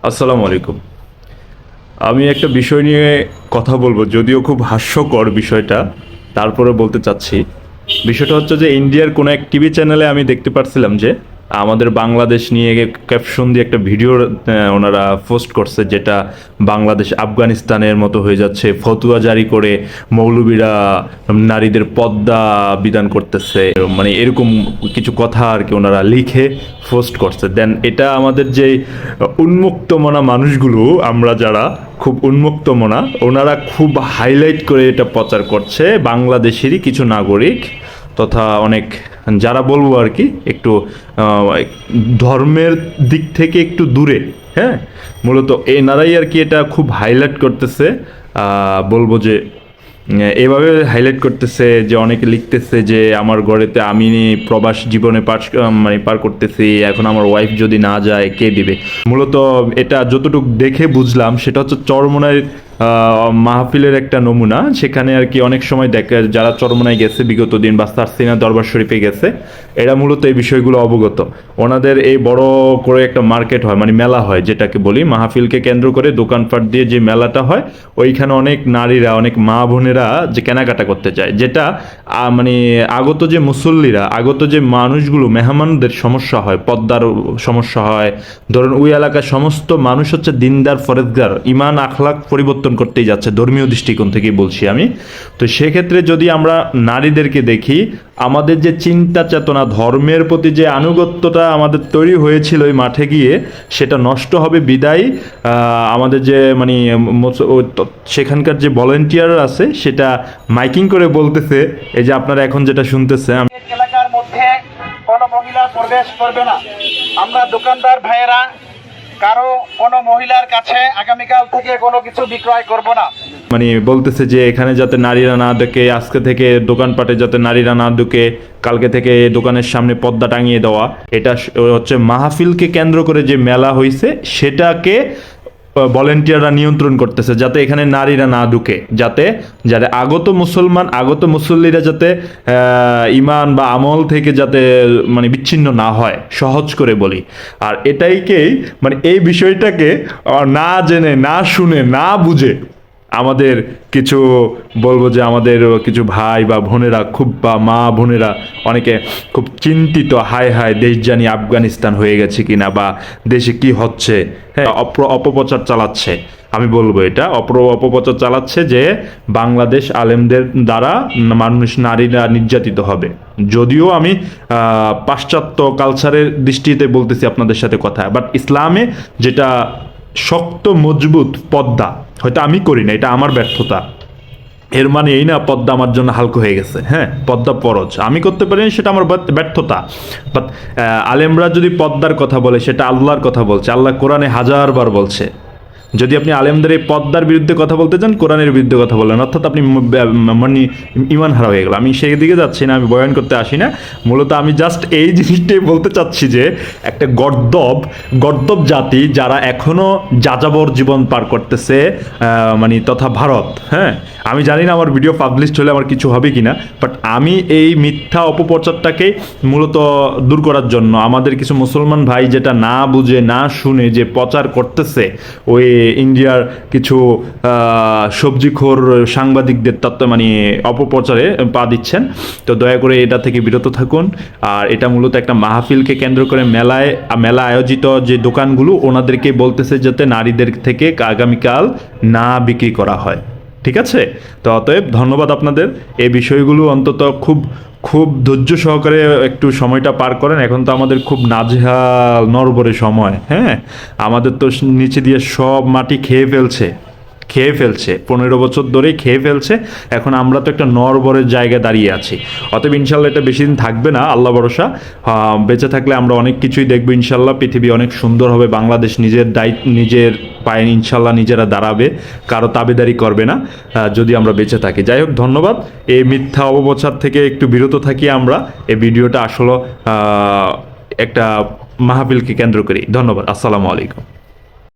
আসসালামু আলাইকুম। আমি একটা বিষয় নিয়ে কথা বলবো, যদিও খুব হাস্যকর বিষয়টা, তারপরে বলতে চাচ্ছি। বিষয়টা হচ্ছে যে ইন্ডিয়ার কোনো এক টিভি চ্যানেলে আমি দেখতে পাচ্ছিলাম যে আমাদের বাংলাদেশ নিয়ে ক্যাপশন দিয়ে একটা ভিডিও ওনারা পোস্ট করছে, যেটা বাংলাদেশ আফগানিস্তানের মতো হয়ে যাচ্ছে, ফতুয়া জারি করে মৌলবীরা নারীদের পর্দা বিধান করতেছে, মানে এরকম কিছু কথা আর কি ওনারা লিখে পোস্ট করছে। দেন এটা আমাদের যে উন্মুক্ত মনা মানুষগুলো, আমরা যারা খুব উন্মুক্ত মনা, ওনারা খুব হাইলাইট করে এটা প্রচার করছে। বাংলাদেশেরই কিছু নাগরিক তথা অনেক যারা বলবো আর কি একটু ধর্মের দিক থেকে একটু দূরে, হ্যাঁ, মূলত এনারাই আর কি এটা খুব হাইলাইট করতেছে। বলবো যে এভাবে হাইলাইট করতেছে যে অনেকে লিখতেছে যে আমার ঘরেতে আমি প্রবাস জীবনে পার করতেছি, এখন আমার ওয়াইফ যদি না যায় কে দিবে। মূলত এটা যতটুকু দেখে বুঝলাম সেটা হচ্ছে চরমোনাইয়ের মাহফিলের একটা নমুনা। সেখানে আর কি অনেক সময় দেখে যারা চরমোনাই গেছে বিগত দিন বা সারসিনা দরবার শরীফে গেছে, এরা মূলত এই বিষয়গুলো অবগত। ওনাদের এই বড় করে একটা মার্কেট হয়, মানে মেলা হয়, যেটাকে বলি মাহফিলকে কেন্দ্র করে দোকানপাট দিয়ে যে মেলাটা হয়, ওইখানে অনেক নারীরা, অনেক মা বোনেরা যে কেনাকাটা করতে চায়, যেটা মানে আগত যে মুসল্লিরা, আগত যে মানুষগুলো, মেহমানদের সমস্যা হয়, পদ্মার সমস্যা হয়। ধরুন ওই এলাকার সমস্ত মানুষ হচ্ছে দিনদার, ফরেজগার, ইমান আখলাক পরিবর্তন করতেই যাচ্ছে, ধর্মীয় দৃষ্টিকোণ থেকেই বলছি আমি। তো সেক্ষেত্রে যদি আমরা নারীদেরকে দেখি, আমাদের যে চিন্তা চেতনা, ধর্মের প্রতি যে আনুগত্যটা আমাদের তৈরি হয়েছিল ওই মাঠে গিয়ে, সেটা নষ্ট হবে বিদায় আমাদের যে মানে সেখানকার যে ভলেন্টিয়ার আছে, সেটা মাইকিং করে বলতেছে, এই যে আপনারা এখন যেটা শুনতেছে, এলাকার মধ্যে কোনো মহিলা প্রবেশ করবে না। আমরা দোকানদার ভাইয়েরা কারো কোনো মহিলার কাছে আগামীকাল থেকে কোনো কিছু বিক্রয় করব না। মানে বলতেছে যে এখানে যাতে নারীরা না ঢুকে, আজকে থেকে দোকানপাটে যাতে নারীরা না ঢুকে, কালকে থেকে দোকানের সামনে পর্দা টাঙিয়ে দেওয়া। এটা হচ্ছে মাহফিলকে কেন্দ্র করে যে মেলা হয়েছে সেটাকে ভলেন্টিয়াররা নিয়ন্ত্রণ করতেছে, যাতে এখানে নারীরা না ঢুকে, যাতে যারা আগত মুসলমান, আগত মুসল্লিরা যাতে ইমান বা আমল থেকে যাতে মানে বিচ্ছিন্ন না হয়, সহজ করে বলি। আর এটাইকেই মানে এই বিষয়টাকে না জেনে, না শুনে, না বুঝে আমাদের কিছু বলবো যে আমাদের কিছু ভাই বা বোনেরা খুব, বা মা বোনেরা অনেকে খুব চিন্তিত, হায় হায় দেশ জানি আফগানিস্তান হয়ে গেছে কিনা, বা দেশে কি হচ্ছে, হ্যাঁ, অপপ্রচার চালাচ্ছে। আমি বলবো এটা অপপ্রচার চালাচ্ছে যে বাংলাদেশ আলেমদের দ্বারা মানুষ, নারীরা নির্যাতিত হবে। যদিও আমি পাশ্চাত্য কালচারের দৃষ্টিতে বলতেছি আপনাদের সাথে কথা, বাট ইসলামে যেটা শক্ত মজবুত পর্দা, হয়তো আমি করি না, এটা আমার ব্যর্থতা। এর মানে এই না পর্দা আমার জন্য হালকা হয়ে গেছে। হ্যাঁ, পর্দা ফরজ, আমি করতে পারিনি, সেটা আমার ব্যর্থতা। বাট আলেমরা যদি পর্দার কথা বলে, সেটা আল্লাহর কথা বলছে, আল্লাহ কোরআনে 1000বার বলছে। যদি আপনি আলেমদের এই পদ্মার বিরুদ্ধে কথা বলতে চান, কোরআনের বিরুদ্ধে কথা বলেন, অর্থাৎ আপনি মানে ইমান হারা হয়ে গেল। আমি সেই দিকে যাচ্ছি না, আমি বয়ান করতে আসি না। মূলত আমি জাস্ট এই জিনিসটাই বলতে চাচ্ছি যে একটা গর্দব জাতি, যারা এখনো যাযাবর জীবন পার করতেছে, মানে তথা ভারত। হ্যাঁ, আমি জানি না আমার ভিডিও পাবলিশ হলে আমার কিছু হবে কিনা, বাট আমি এই মিথ্যা অপপ্রচারটাকে মূলত দূর করার জন্য আমাদের কিছু মুসলমান ভাই যেটা না বুঝে, না শুনে যে প্রচার করতেছে, ওই ইন্ডিয়ার কিছু সবজিখোর সাংবাদিকদের তত্ত্ব মানে অপপ্রচারে পা দিচ্ছেন। তো দয়া করে এটা থেকে বিরত থাকুন। আর এটা মূলত একটা মাহফিলকে কেন্দ্র করে মেলা আয়োজিত যে দোকানগুলো, ওনাদেরকে বলতেছে যাতে নারীদের থেকে আগামীকাল না বিক্রি করা হয়। ঠিক আছে? তো অতএব ধন্যবাদ আপনাদের। এই বিষয়গুলো অন্তত খুব খুব ধৈর্য সহকারে একটু সময়টা পার করেন। এখন তো আমাদের খুব নাজেহাল নড়বড়ে সময়। হ্যাঁ, আমাদের তো নিচে দিয়ে সব মাটি খেয়ে ফেলছে। 15 বছর ধরেই খেয়ে ফেলছে। এখন আমরা তো একটা নড়বড়ের জায়গায় দাঁড়িয়ে আছি। অতএব ইনশাল্লাহ এটা বেশি দিন থাকবে না, আল্লাহ ভরসা। বেঁচে থাকলে আমরা অনেক কিছুই দেখবো ইনশাল্লাহ। পৃথিবী অনেক সুন্দর হবে, বাংলাদেশ নিজের পায়ে ইনশাল্লাহ নিজেরা দাঁড়াবে, কারো তাবেদারি করবে না, যদি আমরা বেঁচে থাকি। যাই হোক, ধন্যবাদ। এই মিথ্যা অপপ্রচার থেকে একটু বিরত থাকি আমরা। এই ভিডিওটা আসলে একটা মাহফিলকে কেন্দ্র করি। ধন্যবাদ। আসসালামু আলাইকুম।